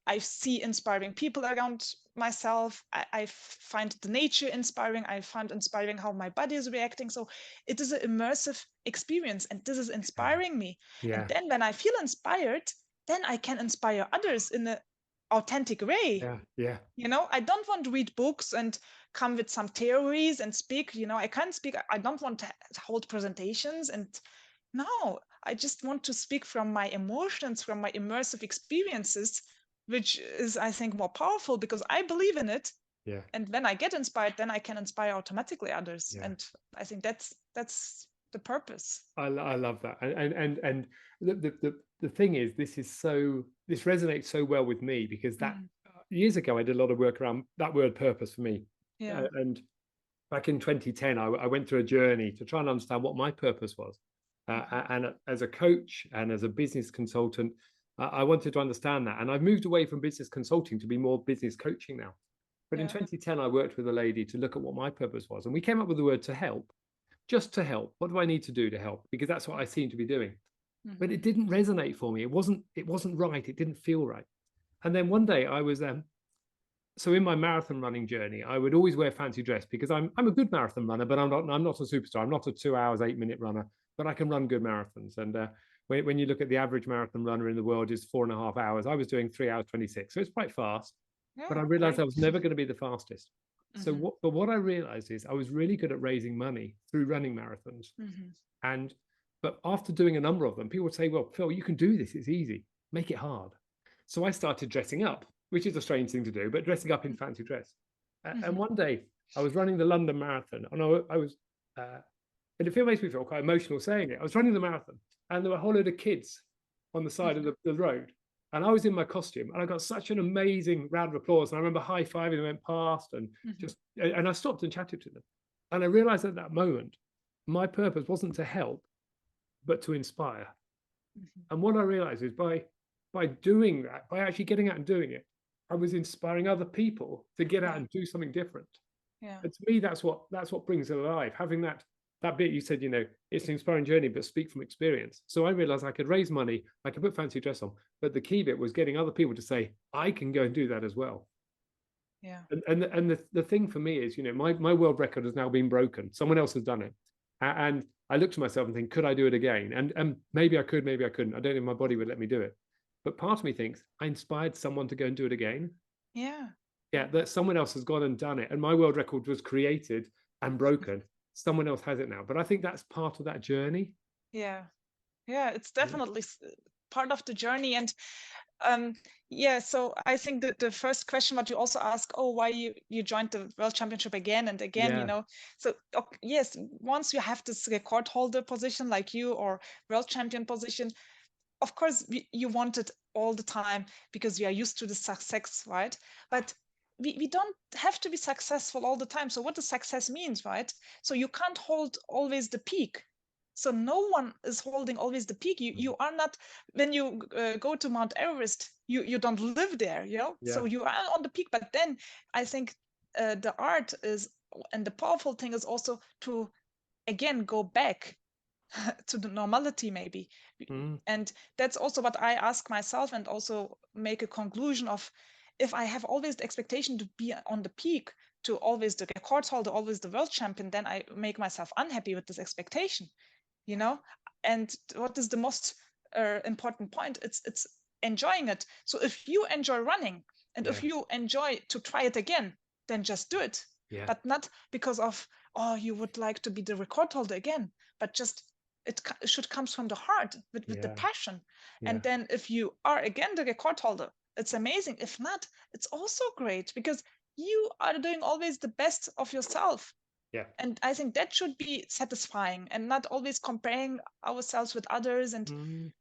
I see inspiring people around myself. I find the nature inspiring. I find inspiring how my body is reacting. So it is an immersive experience, and this is inspiring me. And then when I feel inspired, then I can inspire others in an authentic way. I don't want to read books and come with some theories and speak. I can't speak. I don't want to hold presentations. And no, I just want to speak from my emotions, from my immersive experiences, which is, I think, more powerful because I believe in it. And when I get inspired, then I can inspire automatically others. And I think that's the purpose. I love that. And the thing is, this resonates so well with me, because that years ago I did a lot of work around that word purpose for me. And back in 2010, I went through a journey to try and understand what my purpose was. And as a coach and as a business consultant, I wanted to understand that. And I've moved away from business consulting to be more business coaching now. But in 2010, I worked with a lady to look at what my purpose was. And we came up with the word to help, just to help. What do I need to do to help? Because that's what I seem to be doing. But it didn't resonate for me. It wasn't right. It didn't feel right. And then one day I was, so in my marathon running journey, I would always wear fancy dress because I'm a good marathon runner, but I'm not a superstar. I'm not a 2 hours, 8 minute runner, but I can run good marathons. And when you look at the average marathon runner in the world is 4.5 hours, I was doing 3 hours 26. So it's quite fast, but I realized I was never going to be the fastest. So what I realized is I was really good at raising money through running marathons. But after doing a number of them, people would say, well, Phil, you can do this. It's easy. Make it hard. So I started dressing up, which is a strange thing to do, but dressing up in fancy dress. And one day I was running the London Marathon, and I was, and it makes me feel quite emotional saying it. I was running the marathon, and there were a whole load of kids on the side of the road. And I was in my costume, and I got such an amazing round of applause. And I remember high-fiving them, went past, and and I stopped and chatted to them. And I realized at that moment, my purpose wasn't to help, but to inspire. And what I realized is by doing that, by actually getting out and doing it, I was inspiring other people to get out and do something different. And to me, that's what brings it alive. Having that bit you said, it's an inspiring journey, but speak from experience. So I realized I could raise money, I could put fancy dress on, but the key bit was getting other people to say, I can go and do that as well. And the thing for me is, my world record has now been broken. Someone else has done it. And I looked to myself and think, could I do it again? And maybe I could, maybe I couldn't. I don't know if my body would let me do it. But part of me thinks I inspired someone to go and do it again. Yeah. Yeah, that someone else has gone and done it. And my world record was created and broken. Someone else has it now. But I think that's part of that journey. Yeah. Yeah, it's Yeah. definitely part of the journey. And yeah, so I think that the first question what you also ask, oh, why you joined the World Championship again and again, Yeah. So yes, once you have this record holder position like you, or world champion position, of course you want it all the time because you are used to the success, right? But we don't have to be successful all the time. So what does success means, right? So you can't hold always the peak. So no one is holding always the peak. You are not, when you go to Mount Everest, you don't live there, Yeah. So you are on the peak. But then I think the art is, and the powerful thing is also to again go back to the normality maybe. And that's also what I ask myself, and also make a conclusion of, if I have always the expectation to be on the peak, to always the record holder, always the world champion, then I make myself unhappy with this expectation, and what is the most important point? It's enjoying it. So if you enjoy running, and if Yeah. you enjoy to try it again, then just do it. Yeah. But not because of, oh, you would like to be the record holder again, but just it should comes from the heart, with the Yeah. passion. Yeah. And then if you are again the record holder, it's amazing. If not, it's also great, because you are doing always the best of yourself. Yeah. And I think that should be satisfying, and not always comparing ourselves with others. And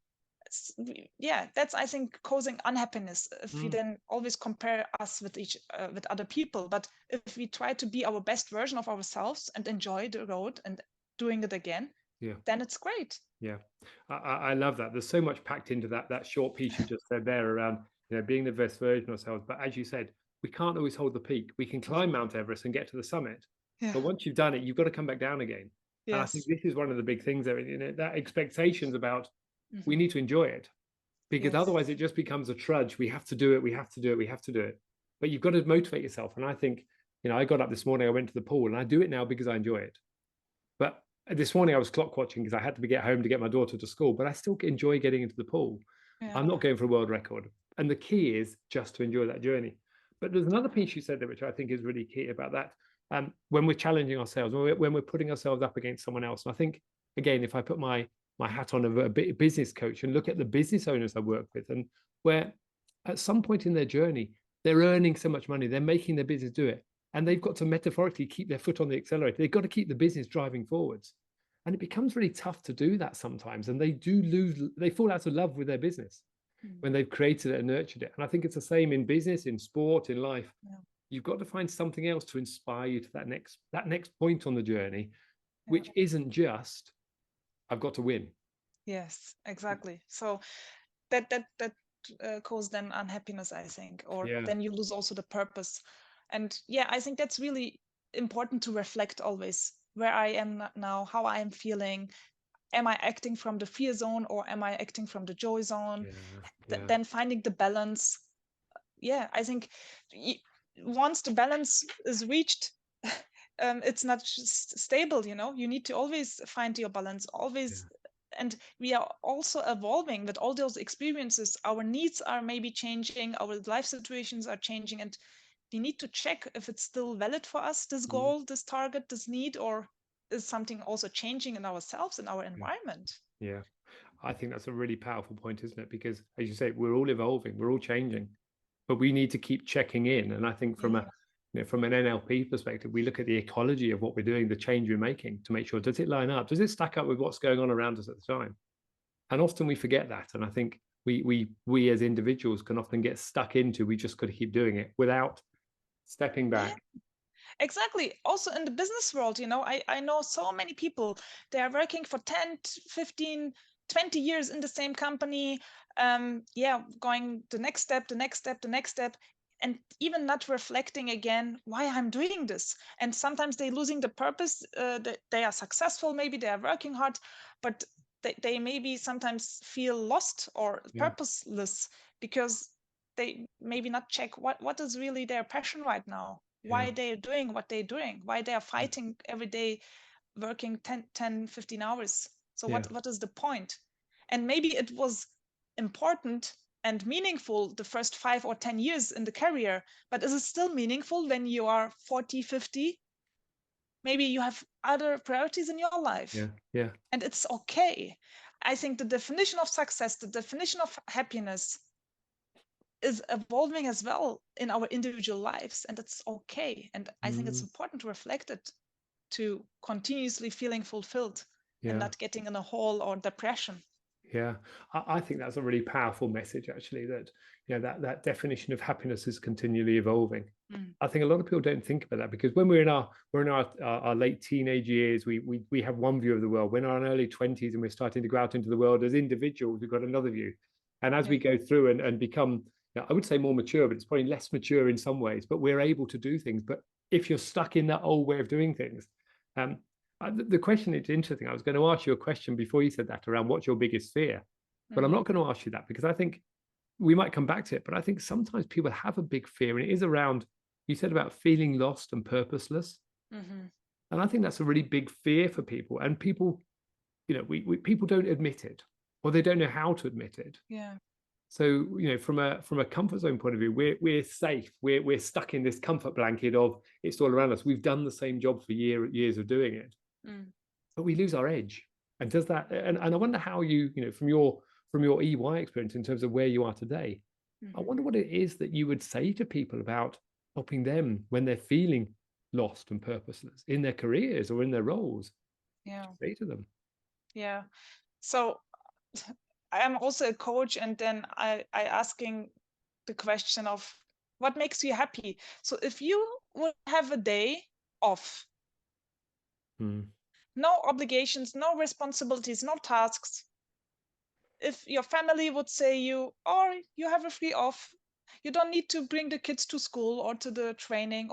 yeah, that's, I think, causing unhappiness, if we then always compare us with with other people. But if we try to be our best version of ourselves and enjoy the road and doing it again, Yeah. then it's great. Yeah. I love that. There's so much packed into that short piece you just said there around, being the best version of ourselves. But as you said, we can't always hold the peak. We can climb Mount Everest and get to the summit. Yeah. But once you've done it, you've got to come back down again. And I think Yes. this is one of the big things there, that expectations about, we Mhm. need to enjoy it, because Yes. otherwise it just becomes a trudge. We have to do it. We have to do it. We have to do it. But you've got to motivate yourself. And I think, I got up this morning, I went to the pool, and I do it now because I enjoy it. But this morning I was clock watching because I had to get home to get my daughter to school, but I still enjoy getting into the pool. Yeah. I'm not going for a world record. And the key is just to enjoy that journey. But there's another piece you said there, which I think is really key about that. When we're challenging ourselves, when we're putting ourselves up against someone else. And I think, again, if I put my hat on of a business coach and look at the business owners I work with, and where at some point in their journey, they're earning so much money, they're making their business do it. And they've got to metaphorically keep their foot on the accelerator. They've got to keep the business driving forwards. And it becomes really tough to do that sometimes. And they fall out of love with their business when they've created it and nurtured it. And I think it's the same in business, in sport, in life. Yeah. You've got to find something else to inspire you to that next point on the journey, which isn't just, I've got to win. Yes, exactly. So that cause then unhappiness, I think, or then you lose also the purpose. And yeah, I think that's really important to reflect always where I am now, how I am feeling. Am I acting from the fear zone, or am I acting from the joy zone? Then finding the balance. Yeah, I think once the balance is reached, it's not just stable. You need to always find your balance, always. And we are also evolving with all those experiences. Our needs are maybe changing, our life situations are changing, and we need to check if it's still valid for us, this goal, this target, this need, or is something also changing in ourselves, in our environment. Yeah, I think that's a really powerful point, isn't it? Because as you say, we're all evolving, we're all changing, but we need to keep checking in. And I think from from an NLP perspective, we look at the ecology of what we're doing, the change we're making, to make sure, does it line up? Does it stack up with what's going on around us at the time? And often we forget that. And I think we as individuals can often get stuck into, we just got to keep doing it without stepping back. Exactly. Also in the business world, I know so many people, they are working for 10, 15, 20 years in the same company. Going the next step, the next step, the next step, and even not reflecting again why I'm doing this. And sometimes they're losing the purpose. They are successful, maybe they are working hard, but they maybe sometimes feel lost or purposeless, because they maybe not check what is really their passion right now, why they're doing what they're doing, why they are fighting every day, working 10, 15 hours. So what is the point? And maybe it was important and meaningful the first 5 or 10 years in the career, but is it still meaningful when you are 40, 50? Maybe you have other priorities in your life. Yeah. And it's okay. I think the definition of success, the definition of happiness is evolving as well in our individual lives, and it's okay. And I think it's important to reflect it, to continuously feeling fulfilled and not getting in a hole or depression. Yeah, I think that's a really powerful message, actually, that that definition of happiness is continually evolving. I think a lot of people don't think about that, because when we're in our late teenage years, we have one view of the world. When we're in our early 20s and we're starting to go out into the world as individuals, we've got another view. And as we go through and become, I would say more mature, but it's probably less mature in some ways, but we're able to do things. But if you're stuck in that old way of doing things, the question, it's interesting. I was going to ask you a question before you said that, around what's your biggest fear, but I'm not going to ask you that, because I think we might come back to it. But I think sometimes people have a big fear, and it is around, you said about feeling lost and purposeless. And I think that's a really big fear for people. And people, people don't admit it, or they don't know how to admit it. Yeah. So, from a comfort zone point of view, we're safe. We're stuck in this comfort blanket of it's all around us. We've done the same job for years of doing it. But we lose our edge. And does that, and I wonder how you, from your EY experience in terms of where you are today, I wonder what it is that you would say to people about helping them when they're feeling lost and purposeless in their careers or in their roles. Yeah. Say to them. Yeah. So I am also a coach, and then I asking the question of what makes you happy. So if you would have a day off, no obligations, no responsibilities, no tasks. If your family would say you have a free off, you don't need to bring the kids to school or to the training,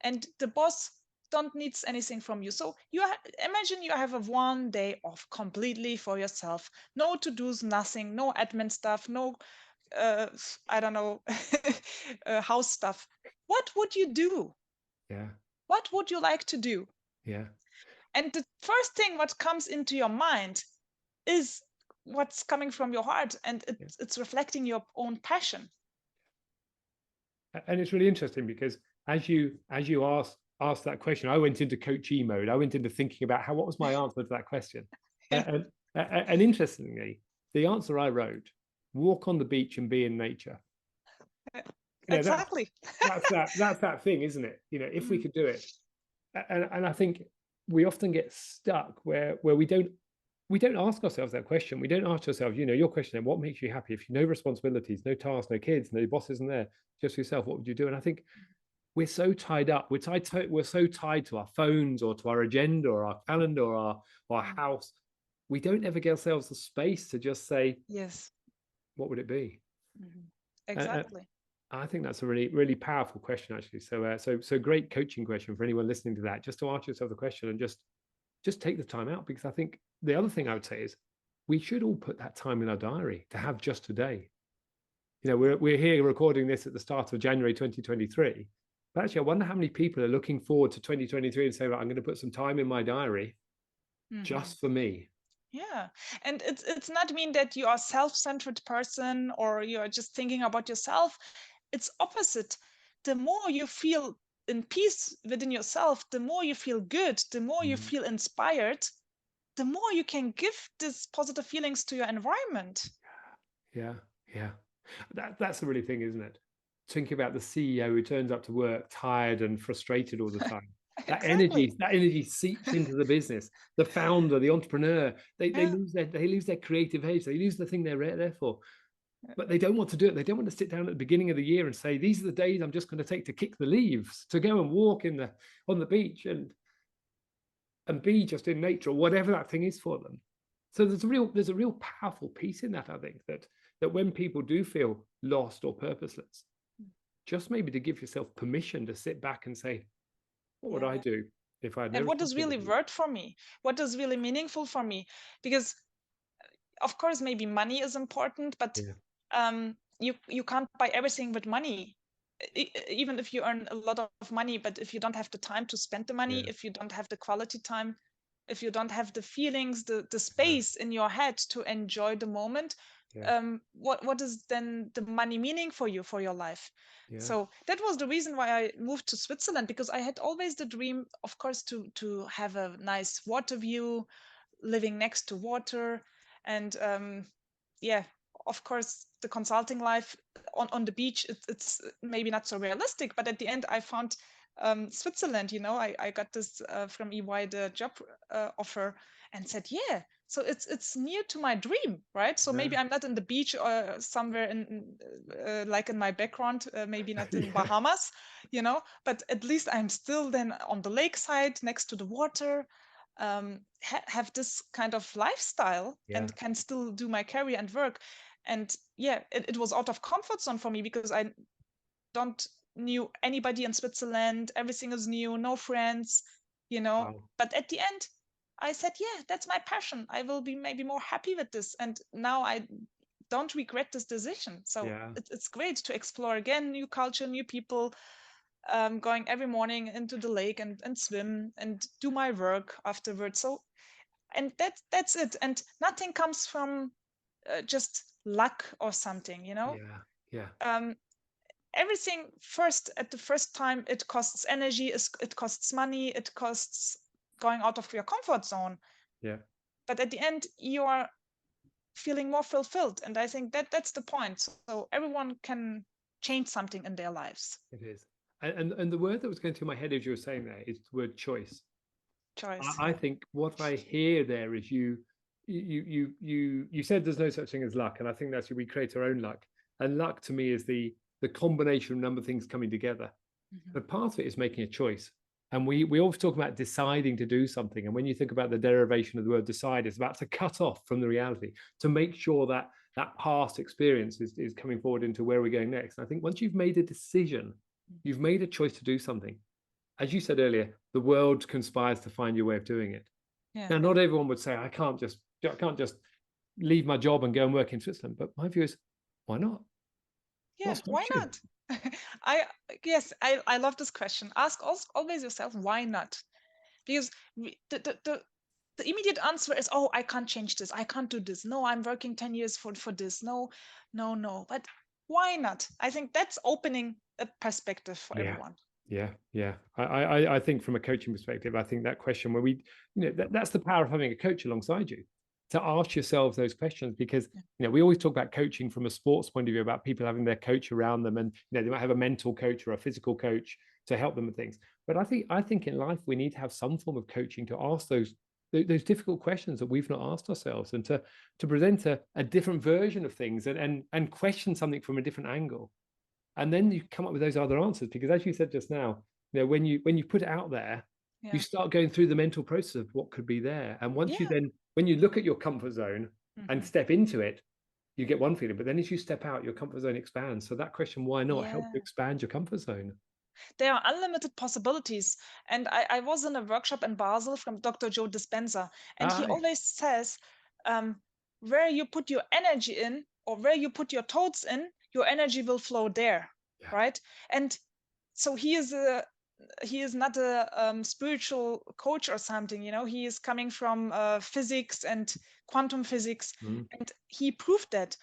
and the boss don't needs anything from you. So imagine you have a 1 day off completely for yourself. No to-dos, nothing, no admin stuff, no I don't know, house stuff. What would you do? Yeah. What would you like to do? Yeah. And the first thing what comes into your mind is what's coming from your heart, and it's reflecting your own passion. And it's really interesting, because as you asked that question, I went into coachee mode. I went into thinking about what was my answer to that question. And interestingly, the answer I wrote: walk on the beach and be in nature. Exactly. That's that thing, isn't it? If we could do it. And I think we often get stuck where we don't ask ourselves that question. We don't ask ourselves, your question, what makes you happy? If no responsibilities, no tasks, no kids, no boss isn't there, just yourself, what would you do? And I think we're so tied up. We're so tied to our phones or to our agenda or our calendar or our house. We don't ever give ourselves the space to just say, yes, what would it be? Exactly. I think that's a really, really powerful question, actually. So great coaching question for anyone listening to that, just to ask yourself the question and just take the time out. Because I think the other thing I would say is we should all put that time in our diary to have just today. We're here recording this at the start of January 2023. But actually, I wonder how many people are looking forward to 2023 and say, well, I'm going to put some time in my diary just for me. Yeah. And it's not mean that you are a self-centered person or you're just thinking about yourself. It's opposite. The more you feel in peace within yourself, the more you feel good, the more you feel inspired, the more you can give these positive feelings to your environment. Yeah. That's the really thing, isn't it? Think about the CEO who turns up to work tired and frustrated all the time. That energy seeps into the business. The founder, the entrepreneur, they lose their creative edge. They lose the thing they're there for. But they don't want to do it. They don't want to sit down at the beginning of the year and say, these are the days I'm just going to take to kick the leaves, to go and walk on the beach and be just in nature, or whatever that thing is for them. So there's a real powerful piece in that, I think, that when people do feel lost or purposeless, just maybe to give yourself permission to sit back and say, what would I do if I had no And what is really worth for me? What is really meaningful for me? Because of course, maybe money is important, but you can't buy everything with money. Even if you earn a lot of money, but if you don't have the time to spend the money, if you don't have the quality time, if you don't have the feelings, the space in your head to enjoy the moment, what is then the money meaning for you, for your life? Yeah. So that was the reason why I moved to Switzerland, because I had always the dream, of course, to have a nice water view, living next to water, and yeah, of course, the consulting life on the beach, it's maybe not so realistic, but at the end I found Switzerland, I got this from EY, the job offer, and said, yeah, so it's near to my dream, right? So maybe I'm not in the beach or somewhere in like in my background, maybe not in Bahamas, but at least I'm still then on the lakeside next to the water, have this kind of lifestyle and can still do my career and work. And yeah, it was out of comfort zone for me, because I don't knew anybody in Switzerland. Everything is new, no friends, Wow. But at the end, I said, yeah, that's my passion. I will be maybe more happy with this. And now I don't regret this decision. So it's great to explore again, new culture, new people, going every morning into the lake and swim and do my work afterwards. So, and that's it. And nothing comes from just luck or something, everything first, at the first time, it costs energy, it costs money, it costs going out of your comfort zone. But at the end, you are feeling more fulfilled, and I think that's the point. So everyone can change something in their lives. It is. And the word that was going through my head as you were saying there is the word choice. I think what I hear there is you said there's no such thing as luck, and I think that's we create our own luck. And luck to me is the combination of a number of things coming together. But part of it is making a choice. And we always talk about deciding to do something. And when you think about the derivation of the word decide, it's about to cut off from the reality, to make sure that that past experience is coming forward into where we're going next. And I think once you've made a decision, you've made a choice to do something. As you said earlier, the world conspires to find your way of doing it. Now, not everyone would say, I can't just leave my job and go and work in Switzerland. But my view is, why not? Yeah, why not? I love this question. Ask always yourself, why not? Because the immediate answer is, oh, I can't change this, I can't do this, no, I'm working 10 years for this, no. But why not? I think that's opening a perspective for everyone. I think from a coaching perspective, I think that question where that's the power of having a coach alongside you, to ask yourselves those questions, because we always talk about coaching from a sports point of view, about people having their coach around them, and they might have a mental coach or a physical coach to help them with things. But I think in life we need to have some form of coaching to ask those difficult questions that we've not asked ourselves, and to present a different version of things, and question something from a different angle. And then you come up with those other answers, because as you said just now, when you put it out there, you start going through the mental process of what could be there. And once when you look at your comfort zone and step into it, you get one feeling. But then as you step out, your comfort zone expands. So that question, why not, help you expand your comfort zone? There are unlimited possibilities. And I was in a workshop in Basel from Dr. Joe Dispenza, and he always says, where you put your energy in, or where you put your thoughts in, your energy will flow there, right? And so he is not a spiritual coach or something, he is coming from physics and quantum physics, and he proved that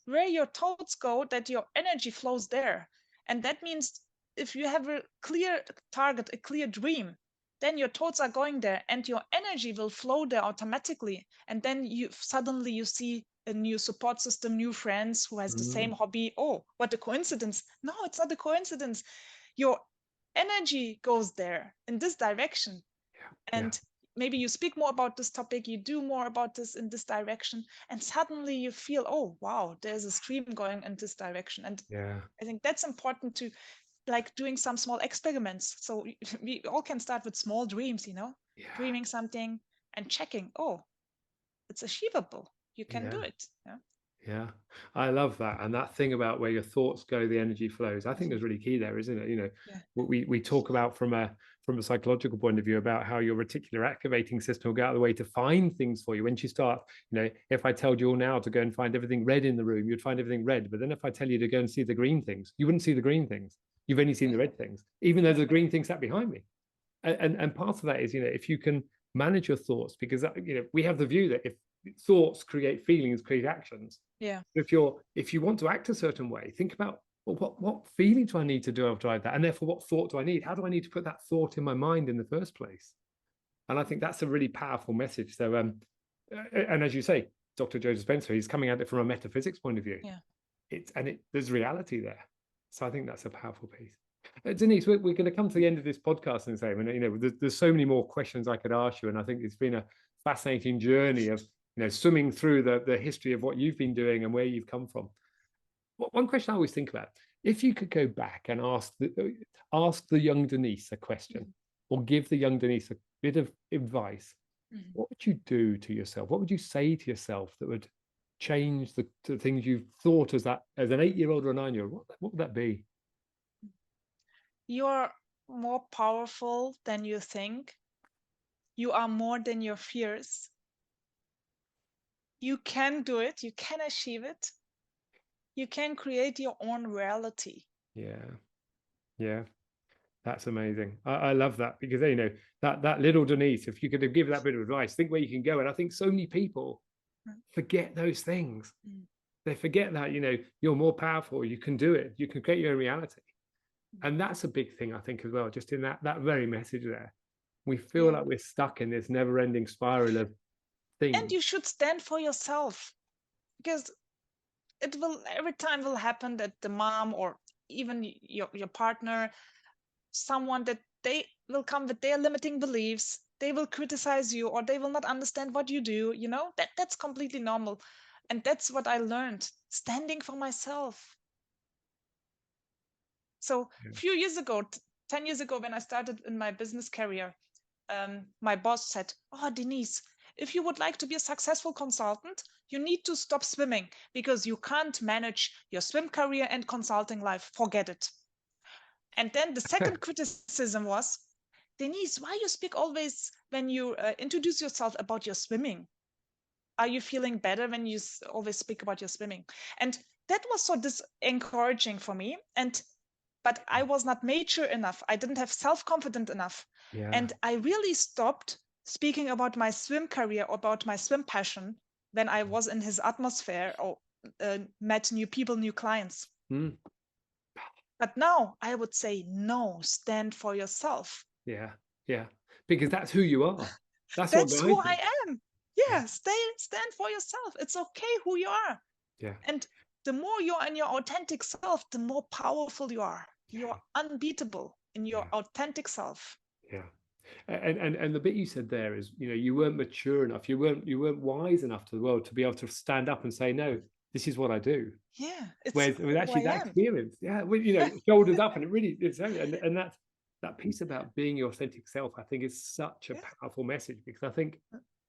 where your thoughts go, that your energy flows there. And that means if you have a clear target, a clear dream, then your thoughts are going there, and your energy will flow there automatically. And then you suddenly see a new support system, new friends who has the same hobby. Oh, what a coincidence. No, it's not a coincidence. Your energy goes there in this direction. And maybe you speak more about this topic, you do more about this in this direction, and suddenly you feel, oh, wow, there's a stream going in this direction. And I think that's important, to like doing some small experiments. So we all can start with small dreams, dreaming something and checking, oh, it's achievable. You can do it. Yeah, I love that. And that thing about where your thoughts go, the energy flows, I think that's really key there, isn't it? What we talk about from a psychological point of view, about how your reticular activating system will go out of the way to find things for you. Once you start, if I told you all now to go and find everything red in the room, you'd find everything red. But then if I tell you to go and see the green things, you wouldn't see the green things. You've only seen the red things, even though the green things sat behind me. And part of that is, if you can manage your thoughts, because we have the view that if thoughts create feelings, create actions. Yeah. If you want to act a certain way, think about, well, what feeling do I need to drive that? And therefore, what thought do I need? How do I need to put that thought in my mind in the first place? And I think that's a really powerful message. So, and as you say, Dr. Joseph Spencer, he's coming at it from a metaphysics point of view. Yeah. There's reality there. So I think that's a powerful piece. Deniz, we're going to come to the end of this podcast and say, I mean, there's so many more questions I could ask you, and I think it's been a fascinating journey of swimming through the history of what you've been doing and where you've come from. One question I always think about: if you could go back and ask the young Deniz a question, or give the young Deniz a bit of advice, what would you do to yourself? What would you say to yourself that would change the things you've thought as an 8-year-old or a 9-year-old? What would that be? You're more powerful than you think. You are more than your fears. You can do it. You can achieve it. You can create your own reality. Yeah, that's amazing. I love that, because that little Deniz, if you could give that bit of advice, think where you can go. And I think so many people forget those things. They forget that you're more powerful. You can do it. You can create your own reality. And that's a big thing, I think, as well, just in that very message there. We feel like we're stuck in this never-ending spiral of things. And you should stand for yourself, because it will every time will happen that the mom or even your partner, someone, that they will come with their limiting beliefs. They will criticize you, or they will not understand what you do. That's completely normal. And that's what I learned, standing for myself. So a few years ago, 10 years ago, when I started in my business career, my boss said, "Oh, Deniz, if you would like to be a successful consultant, you need to stop swimming, because you can't manage your swim career and consulting life. Forget it." And then the second criticism was, "Deniz, why you speak always when you introduce yourself about your swimming? Are you feeling better when you always speak about your swimming?" And that was so encouraging for me. But I was not mature enough. I didn't have self-confidence enough. And I really stopped speaking about my swim career or about my swim passion when I was in his atmosphere or met new people, new clients. But now I would say, no, stand for yourself. Yeah. Because that's who you are. That's who I am. Yeah, stand for yourself. It's okay who you are. Yeah. And the more you're in your authentic self, the more powerful you are. You're unbeatable in your authentic self. Yeah. And the bit you said there is, you weren't mature enough. You weren't wise enough to the world to be able to stand up and say, no, this is what I do. Yeah. Whereas actually that experience, shoulders up, and and that piece about being your authentic self, I think, is such a powerful message, because I think,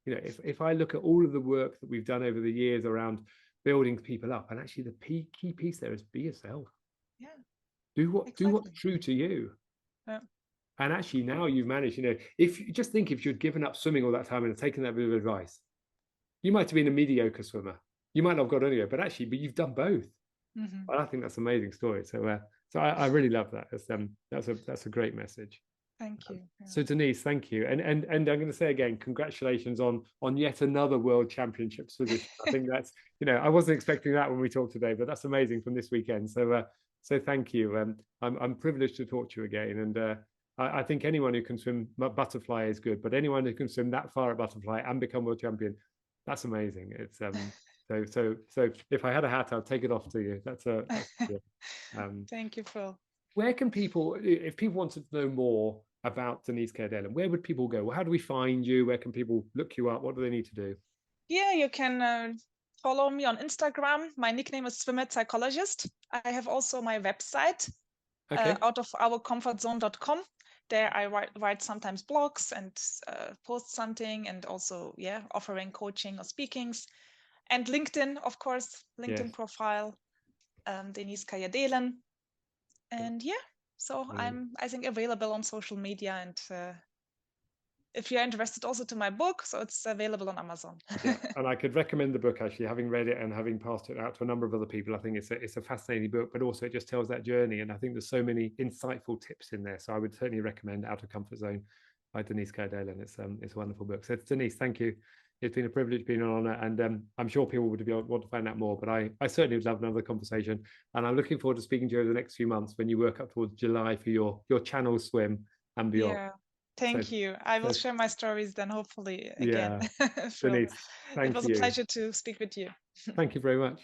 if I look at all of the work that we've done over the years around building people up, and actually the key piece there is be yourself. Yeah. Do what's true to you. Yeah. And actually now you've managed, if you just think, if you'd given up swimming all that time and taken that bit of advice, you might have been a mediocre swimmer. You might not have got anywhere, but you've done both. I think that's an amazing story. So I really love that. That's a great message. Thank you. So Deniz, thank you. And I'm going to say again, congratulations on yet another World Championships position. I think that's, I wasn't expecting that when we talked today, but that's amazing from this weekend. So thank you. I'm privileged to talk to you again. And I think anyone who can swim butterfly is good, but anyone who can swim that far at butterfly and become world champion, that's amazing. It's so if I had a hat, I'd take it off to you. That's Thank you, Phil. Where can people, if people wanted to know more about Deniz Kayadelen, where would people go? How do we find you? Where can people look you up? What do they need to do? Yeah, you can follow me on Instagram. My nickname is Swimmer Psychologist. I have also my website, outofourcomfortzone.com. There I write sometimes blogs and post something, and also offering coaching or speakings. And LinkedIn, of course, profile, Deniz Kayadelen. And so I'm, I think, available on social media. And if you're interested also to my book, so it's available on Amazon. And I could recommend the book, actually, having read it and having passed it out to a number of other people. I think it's a fascinating book, but also it just tells that journey. And I think there's so many insightful tips in there. So I would certainly recommend Out of Comfort Zone by Deniz Kayadelen. It's a wonderful book. So Deniz, thank you. It's been a privilege, been an honor, and I'm sure people would want to find out more, but I certainly would love another conversation. And I'm looking forward to speaking to you over the next few months when you work up towards July for your channel swim and beyond. Yeah. Thank you. I will share my stories then, hopefully, again. Yeah. Deniz, thank you. It was a pleasure to speak with you. Thank you very much.